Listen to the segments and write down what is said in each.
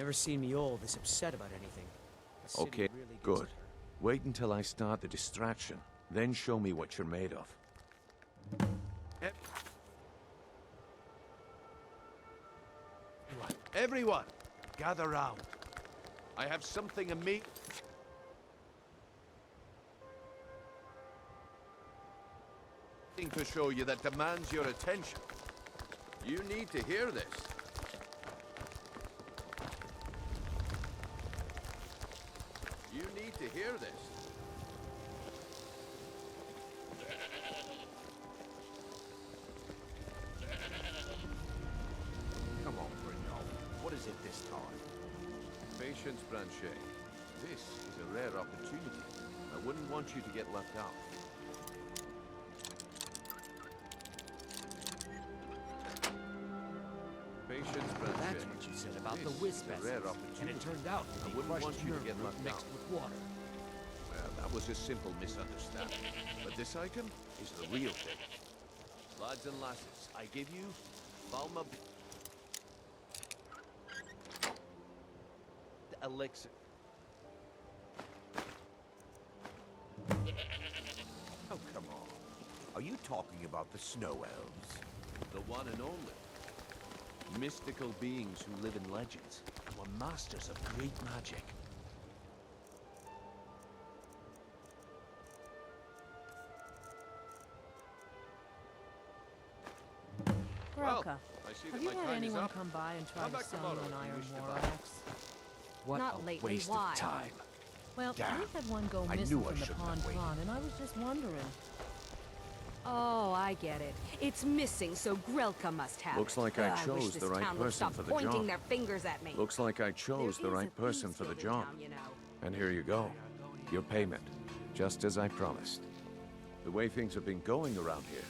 Never seen me all this upset about anything. The city Okay, really gets good. at her. Wait until I start the distraction, then show me what you're made of. Everyone, gather round. I have something to show you that demands your attention. You need to hear this. You need to hear this. Come on, Brindle. What is it this time? Patience, Branchet. This is a rare opportunity. I wouldn't want you to get left out. Patience, Branchet. That's what you said about the This wisp is a rare essence. opportunity. And it turned out to I be wouldn't want crushed you to nerve get root left mixed out. with water. Well, that was a simple misunderstanding. But this item is the real thing. Lads and lasses, I give you Valma the elixir. Oh, come on. Are you talking about the snow elves? The one and only. Mystical beings who live in legends and were masters of great magic. Broca, I see have that you my had time is anyone up. come by and try Come to back sell tomorrow you an if you iron wish to war buy. axe? What Not a lately, waste why? of time. Well, Damn. we had one go I missing knew I from the shouldn't have pond waited. pond, and I was just wondering. Oh, I get it. It's missing, so Grelka must have Looks it. like I Ugh, chose wish the this right town would person stop for the pointing job. their fingers at me. Looks like I chose the There is right a person Thieves for the Guild in job. town, you know. And here you go. Your payment. Just as I promised. The way things have been going around here,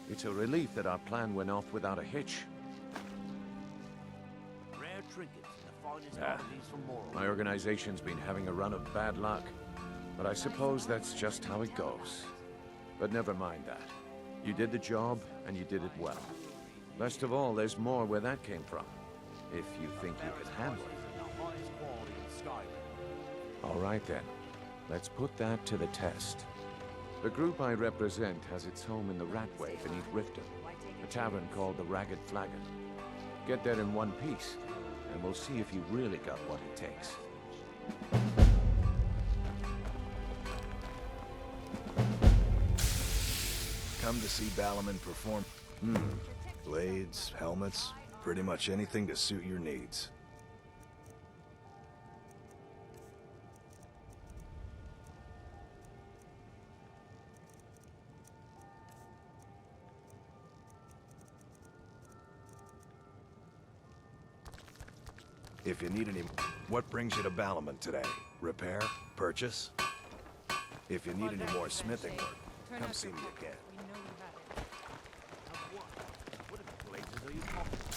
it's a relief that our plan went off without a hitch. Rare trinkets and the finest Ah, oddities from Morrow. My organization's been having a run of bad luck. But I suppose that's just how it goes. But never mind that. You did the job, and you did it well. Best of all, there's more where that came from. If you think you can handle it. The highest quality in Skyrim. All right then. Let's put that to the test. The group I represent has its home in the Ratway beneath Riften, a tavern called the Ragged Flagon. Get there in one piece, and we'll see if you really got what it takes. Come to see Balaman perform. Blades, helmets, pretty much anything to suit your needs. If you need any... What brings you to Balaman today? Repair? Purchase? If you need any more smithing work, come see me again. What in the blazes are you talking about?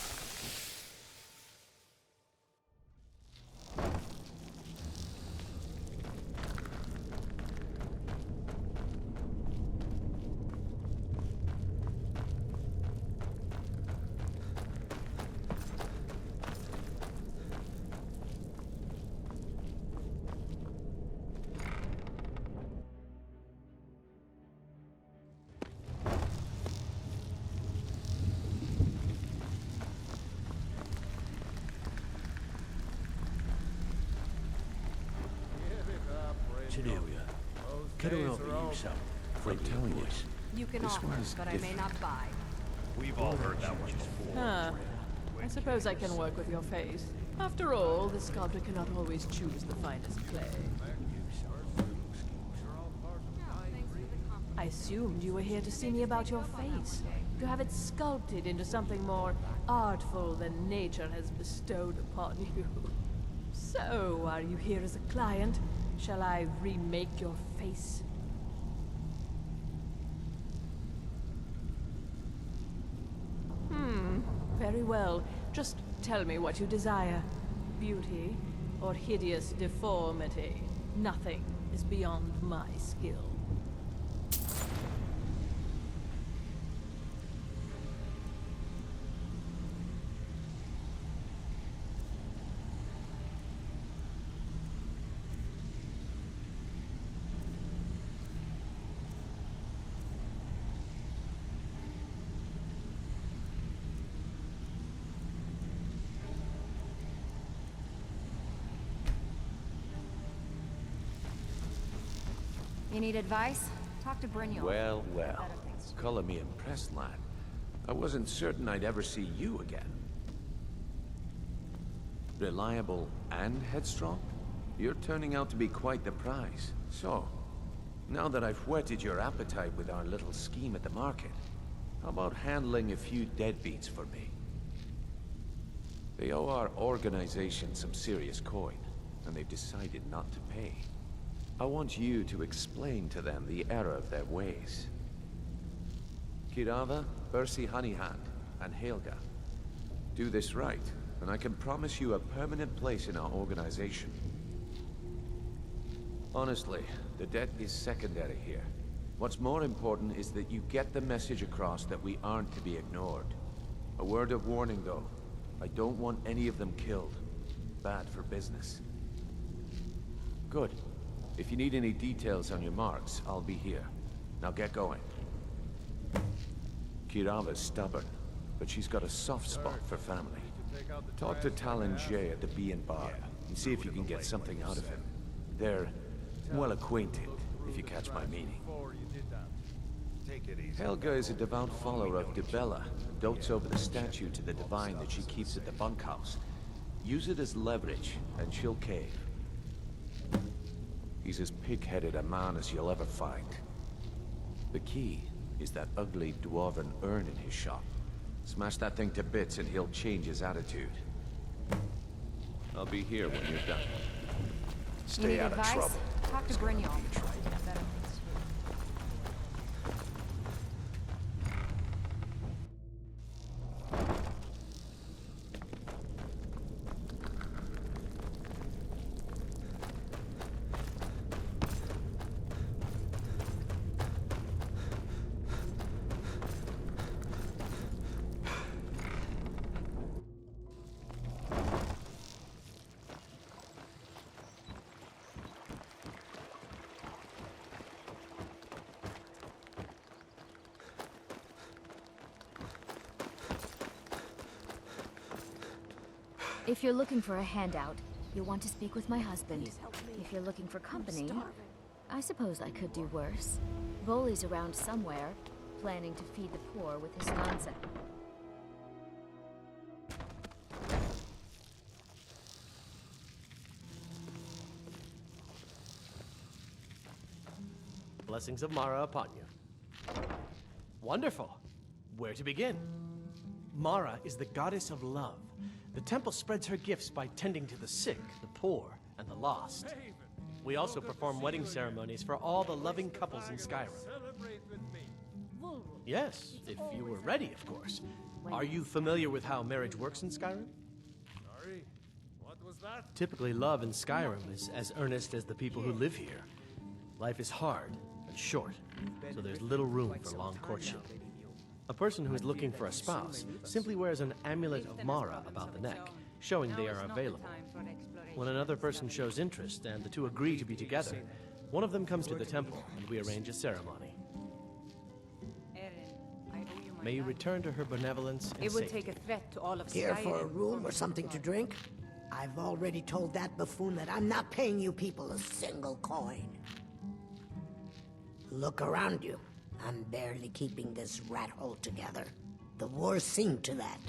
Genelia, get her over yourself. I'm telling you, You can This offer, one is but I may different. not buy. We've all heard that one before. Huh. I suppose I can work with your face. After all, the sculptor cannot always choose the finest clay. I assumed you were here to see me about your face. To have it sculpted into something more artful than nature has bestowed upon you. So, are you here as a client? Shall I remake your face? Very well. Just tell me what you desire. Beauty or hideous deformity. Nothing is beyond my skill. You need advice? Talk to Brynjolf. Well, well. Color me impressed, lad. I wasn't certain I'd ever see you again. Reliable and headstrong? You're turning out to be quite the prize. So, now that I've whetted your appetite with our little scheme at the market, how about handling a few deadbeats for me? They owe our organization some serious coin, and they've decided not to pay. I want you to explain to them the error of their ways. Kirava, Bersi Honeyhand, and Helga. Do this right, and I can promise you a permanent place in our organization. Honestly, the debt is secondary here. What's more important is that you get the message across that we aren't to be ignored. A word of warning, though. I don't want any of them killed. Bad for business. Good. If you need any details on your marks, I'll be here. Now get going. Kirava's stubborn, but she's got a soft spot for family. Talk to Talon Jay at the Bee and Bar, and see if you can get something out of him. They're well acquainted, if you catch my meaning. Helga is a devout follower of Dibella, and dotes over the statue to the divine that she keeps at the bunkhouse. Use it as leverage, and she'll cave. He's as pig-headed a man as you'll ever find. The key is that ugly dwarven urn in his shop. Smash that thing to bits and he'll change his attitude. I'll be here when you're done. You need Stay out of advice? trouble. Talk to Brynjolf. If you're looking for a handout, you'll want to speak with my husband. If you're looking for company, I suppose I could do worse. Bolly's around somewhere, planning to feed the poor with his nonsense. Blessings of Mara upon you. Wonderful. Where to begin? Mara is the goddess of love. The temple spreads her gifts by tending to the sick, the poor, and the lost. We also perform wedding ceremonies for all the loving couples in Skyrim. Yes, if you were ready, of course. Are you familiar with how marriage works in Skyrim? Sorry, what was that? Typically, love in Skyrim is as earnest as the people who live here. Life is hard and short, so there's little room for long courtship. A person who is looking for a spouse simply wears an amulet of Mara about the neck, showing they are available. When another person shows interest and the two agree to be together, one of them comes to the temple and we arrange a ceremony. May you return to her benevolence and It would safety. take a threat to all of Here for a Skyrim. room or something to drink? I've already told that buffoon that I'm not paying you people a single coin. Look around you. I'm barely keeping this rat hole together. The war's seen to that.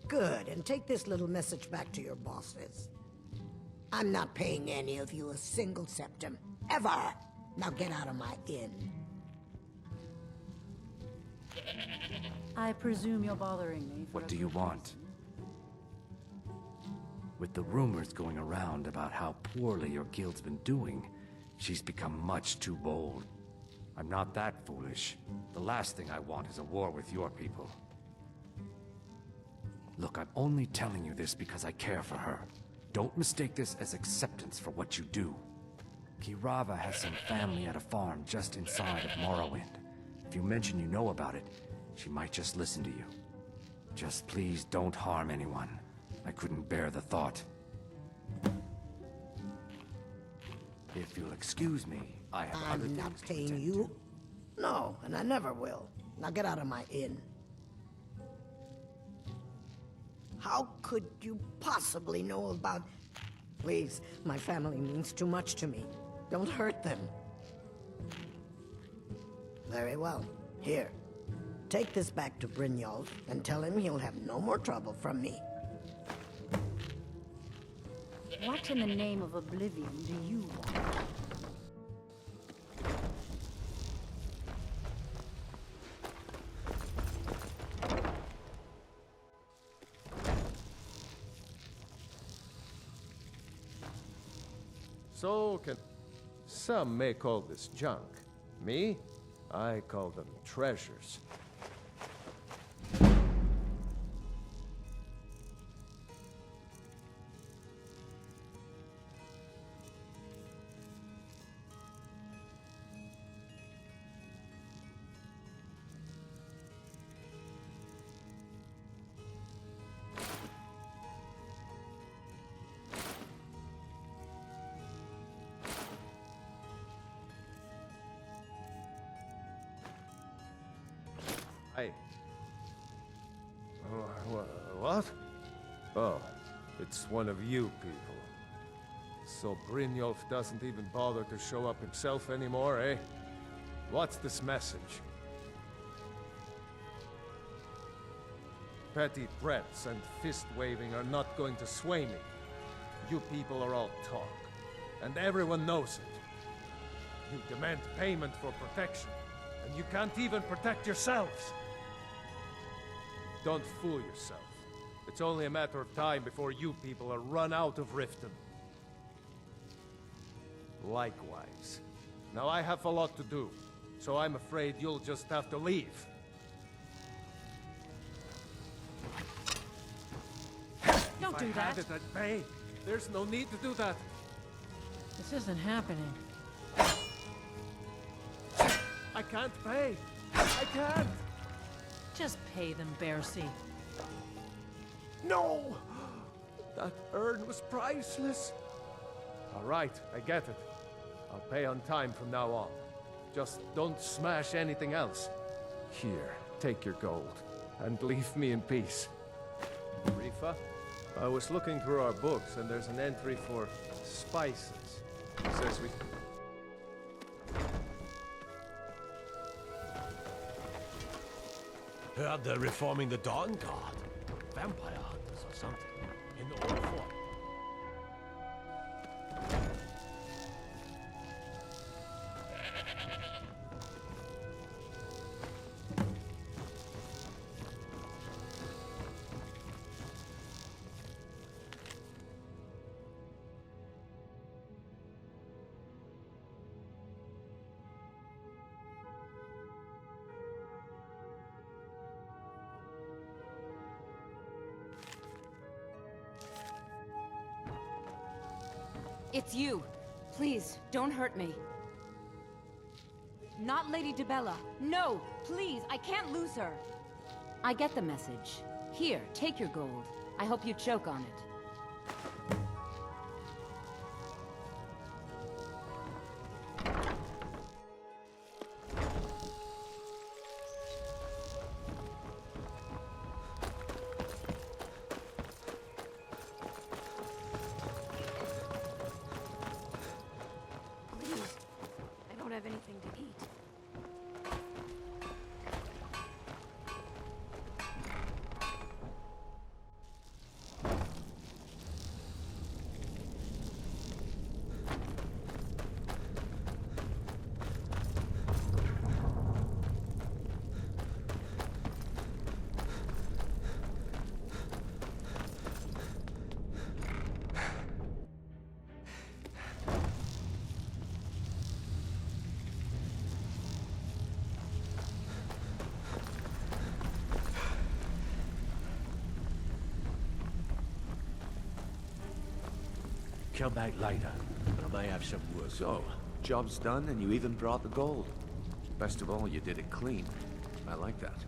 Good, and take this little message back to your bosses. I'm not paying any of you a single septim. Ever! Now get out of my inn. I presume you're bothering me. What do you want? With the rumors going around about how poorly your guild's been doing, she's become much too bold. I'm not that foolish. The last thing I want is a war with your people. Look, I'm only telling you this because I care for her. Don't mistake this as acceptance for what you do. Kirava has some family at a farm just inside of Morrowind. If you mention you know about it, she might just listen to you. Just please don't harm anyone. I couldn't bear the thought. If you'll excuse me, I have other I'm not things to paying attend you. No, and I never will. Now get out of my inn. How could you possibly know about... Please, my family means too much to me. Don't hurt them. Very well. Here. Take this back to Brynjolf and tell him he'll have no more trouble from me. What in the name of Oblivion do you want? So some may call this junk. Me? I call them treasures. What? Oh, it's one of you people. So Brynjolf doesn't even bother to show up himself anymore, eh? What's this message? Petty threats and fist-waving are not going to sway me. You people are all talk, and everyone knows it. You demand payment for protection, and you can't even protect yourselves. Don't fool yourself. It's only a matter of time before you people are run out of Riften. Likewise. Now I have a lot to do, so I'm afraid you'll just have to leave. Don't do If I that. had it at bay, there's no need to do that. This isn't happening. I can't pay. I can't. Just pay them, Bercy. No! That urn was priceless. All right, I get it. I'll pay on time from now on. Just don't smash anything else. Here, take your gold, and leave me in peace. Rifa, I was looking through our books, and there's an entry for spices. It says we... Heard they're reforming the Dawn Guard. Vampire hunters or something. In the old form. It's you. Please, don't hurt me. Not Lady Dibella. No, please, I can't lose her. I get the message. Here, take your gold. I hope you choke on it. Have anything to eat. Come back later, and I may have some work. So, job's done and you even brought the gold. Best of all, you did it clean. I like that.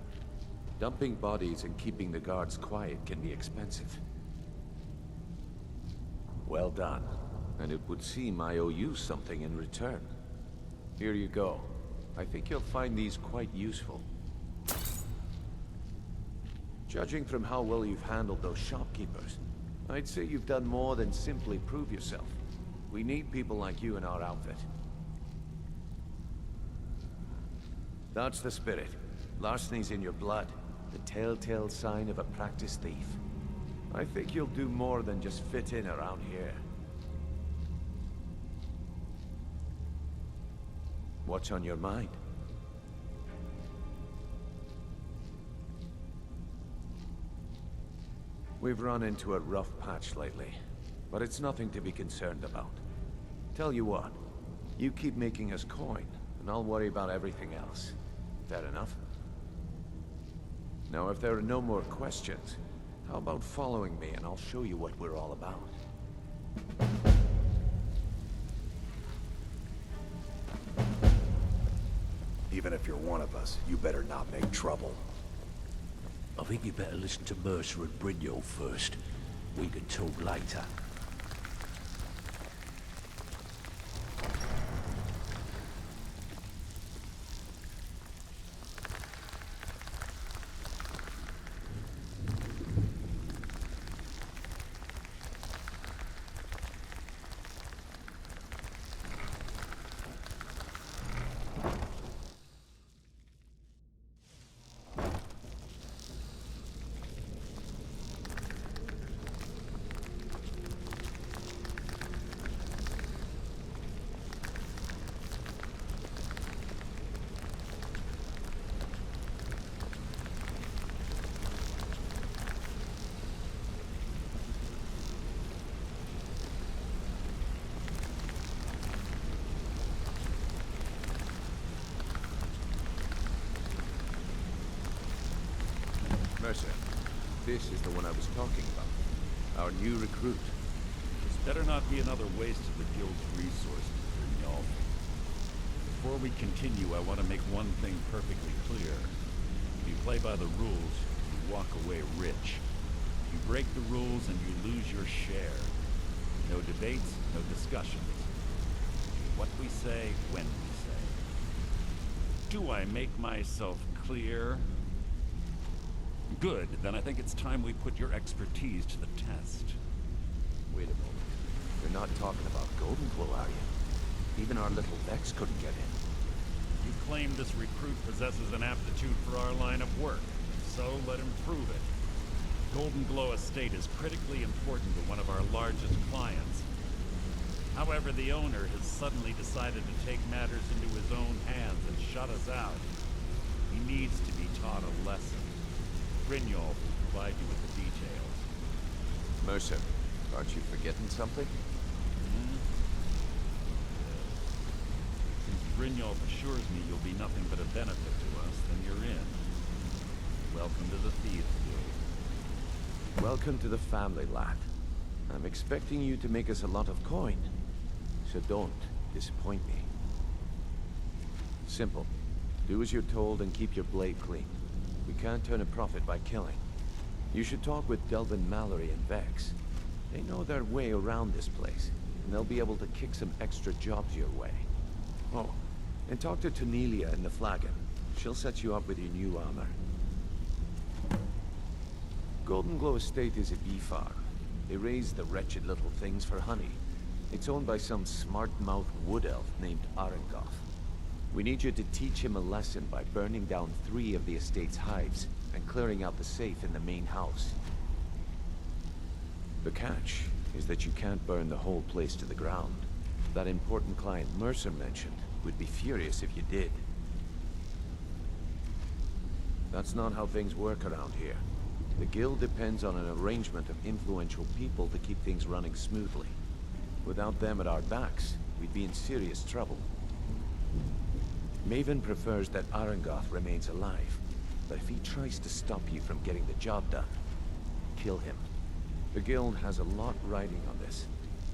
Dumping bodies and keeping the guards quiet can be expensive. Well done. And it would seem I owe you something in return. Here you go. I think you'll find these quite useful. Judging from how well you've handled those shopkeepers, I'd say you've done more than simply prove yourself. We need people like you in our outfit. That's the spirit. Larceny's in your blood. The telltale sign of a practiced thief. I think you'll do more than just fit in around here. What's on your mind? We've run into a rough patch lately, but it's nothing to be concerned about. Tell you what, you keep making us coin, and I'll worry about everything else. Fair enough? Now, if there are no more questions, how about following me and I'll show you what we're all about? Even if you're one of us, you better not make trouble. I think you better listen to Mercer and Brynjolf first. We can talk later. Mercer, this is the one I was talking about. Our new recruit. This better not be another waste of the guild's resources, y'all. Before we continue, I want to make one thing perfectly clear. If you play by the rules, you walk away rich. You break the rules and you lose your share. No debates, no discussions. What we say, when we say. Do I make myself clear? Good, then I think it's time we put your expertise to the test. Wait a moment. You're not talking about Goldenglow, are you? Even our little Vex couldn't get in. You claim this recruit possesses an aptitude for our line of work, so let him prove it. Goldenglow Estate is critically important to one of our largest clients. However, the owner has suddenly decided to take matters into his own hands and shut us out. He needs to be taught a lesson. Brynjolf will provide you with the details. Mercer, aren't you forgetting something? Since Brynjolf assures me you'll be nothing but a benefit to us, then you're in. Welcome to the Thieves Guild. Welcome to the family, lad. I'm expecting you to make us a lot of coin. So don't disappoint me. Simple. Do as you're told and keep your blade clean. We can't turn a profit by killing. You should talk with Delvin Mallory and Vex. They know their way around this place, and they'll be able to kick some extra jobs your way. Oh, and talk to Tanelia in the Flagon. She'll set you up with your new armor. Goldenglow Estate is a bee farm. They raise the wretched little things for honey. It's owned by some smart-mouthed wood elf named Arengoth. We need you to teach him a lesson by burning down 3 of the estate's hives and clearing out the safe in the main house. The catch is that you can't burn the whole place to the ground. That important client Mercer mentioned would be furious if you did. That's not how things work around here. The guild depends on an arrangement of influential people to keep things running smoothly. Without them at our backs, we'd be in serious trouble. Maven prefers that Arengoth remains alive, but if he tries to stop you from getting the job done, kill him. The guild has a lot riding on this.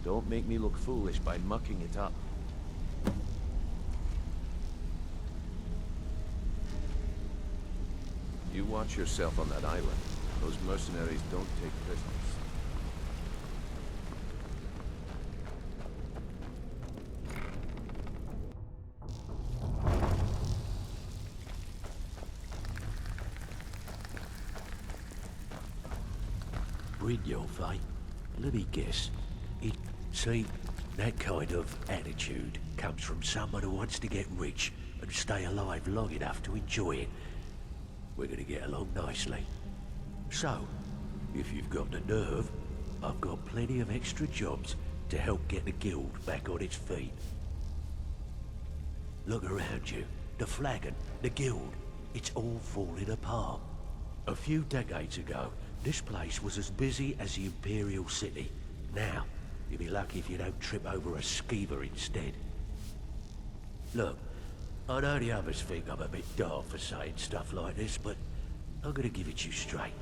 Don't make me look foolish by mucking it up. You watch yourself on that island. Those mercenaries don't take prisoners. Brynjolf, eh? Let me guess. See, that kind of attitude comes from someone who wants to get rich and stay alive long enough to enjoy it. We're gonna get along nicely. So, if you've got the nerve, I've got plenty of extra jobs to help get the guild back on its feet. Look around you. The flagon, the guild, it's all falling apart. A few decades ago, this place was as busy as the Imperial City. Now, you'll be lucky if you don't trip over a skeever instead. Look, I know the others think I'm a bit daft for saying stuff like this, but I'm gonna give it you straight.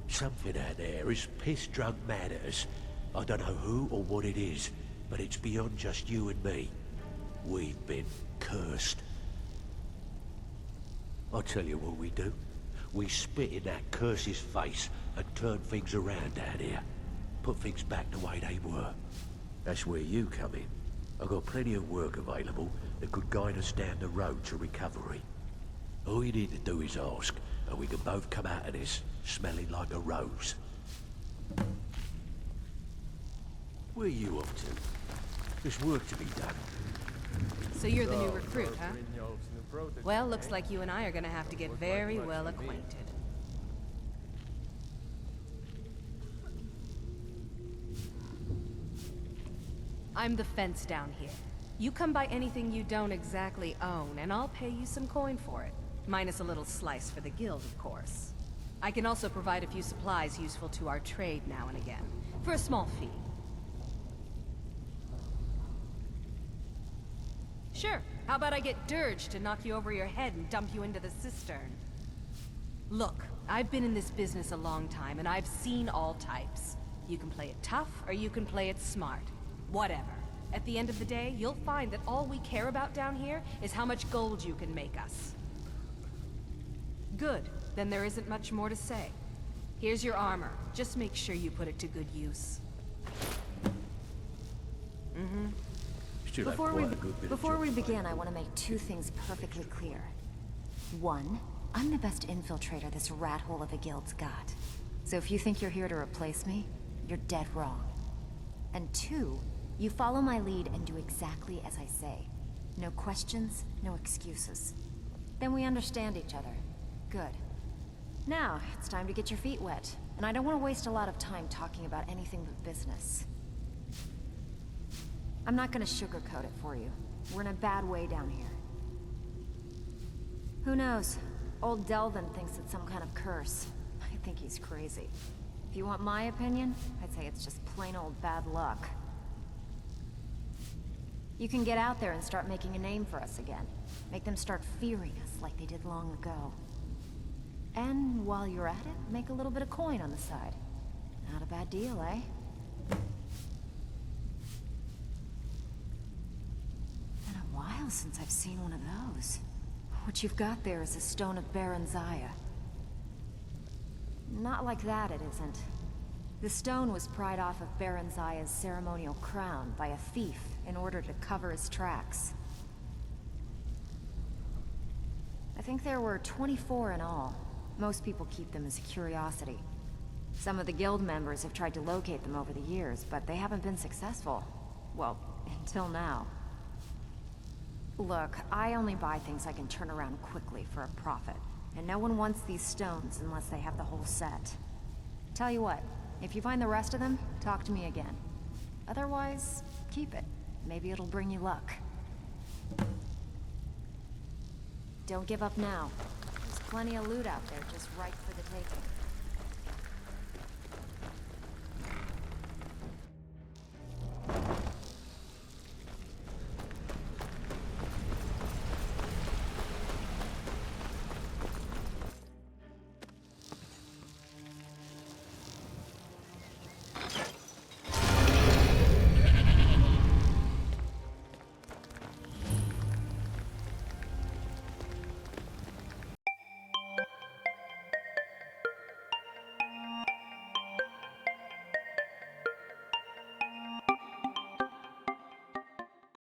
Something out there is piss-drunk mad at us. I don't know who or what it is, but it's beyond just you and me. We've been cursed. I'll tell you what we do. We spit in that curse's face and turn things around down here. Put things back the way they were. That's where you come in. I've got plenty of work available that could guide us down the road to recovery. All you need to do is ask, and we can both come out of this smelling like a rose. Where are you off to? There's work to be done. So you're the new recruit, huh? Well, looks like you and I are gonna have to get very well acquainted. I'm the fence down here. You come by anything you don't exactly own, and I'll pay you some coin for it. Minus a little slice for the guild, of course. I can also provide a few supplies useful to our trade now and again, for a small fee. Sure. How about I get Dirge to knock you over your head and dump you into the cistern? Look, I've been in this business a long time, and I've seen all types. You can play it tough, or you can play it smart. Whatever. At the end of the day, you'll find that all we care about down here is how much gold you can make us. Good. Then there isn't much more to say. Here's your armor. Just make sure you put it to good use. Before we begin, I want to make two things perfectly clear. One, I'm the best infiltrator this rat hole of a guild's got. So if you think you're here to replace me, you're dead wrong. And two, you follow my lead and do exactly as I say. No questions, no excuses. Then we understand each other. Good. Now, it's time to get your feet wet. And I don't want to waste a lot of time talking about anything but business. I'm not gonna sugarcoat it for you. We're in a bad way down here. Who knows? Old Delvin thinks it's some kind of curse. I think he's crazy. If you want my opinion, I'd say it's just plain old bad luck. You can get out there and start making a name for us again. Make them start fearing us like they did long ago. And while you're at it, make a little bit of coin on the side. Not a bad deal, eh? Been a while since I've seen one of those. What you've got there is a stone of Baron Zaya. Not like that, it isn't. The stone was pried off of Baron Zaya's ceremonial crown by a thief in order to cover his tracks. I think there were 24 in all. Most people keep them as a curiosity. Some of the guild members have tried to locate them over the years, but they haven't been successful. Well, until now. Look, I only buy things I can turn around quickly for a profit. And no one wants these stones unless they have the whole set. Tell you what, if you find the rest of them, talk to me again. Otherwise, keep it. Maybe it'll bring you luck. Don't give up now. There's plenty of loot out there just ripe for the taking.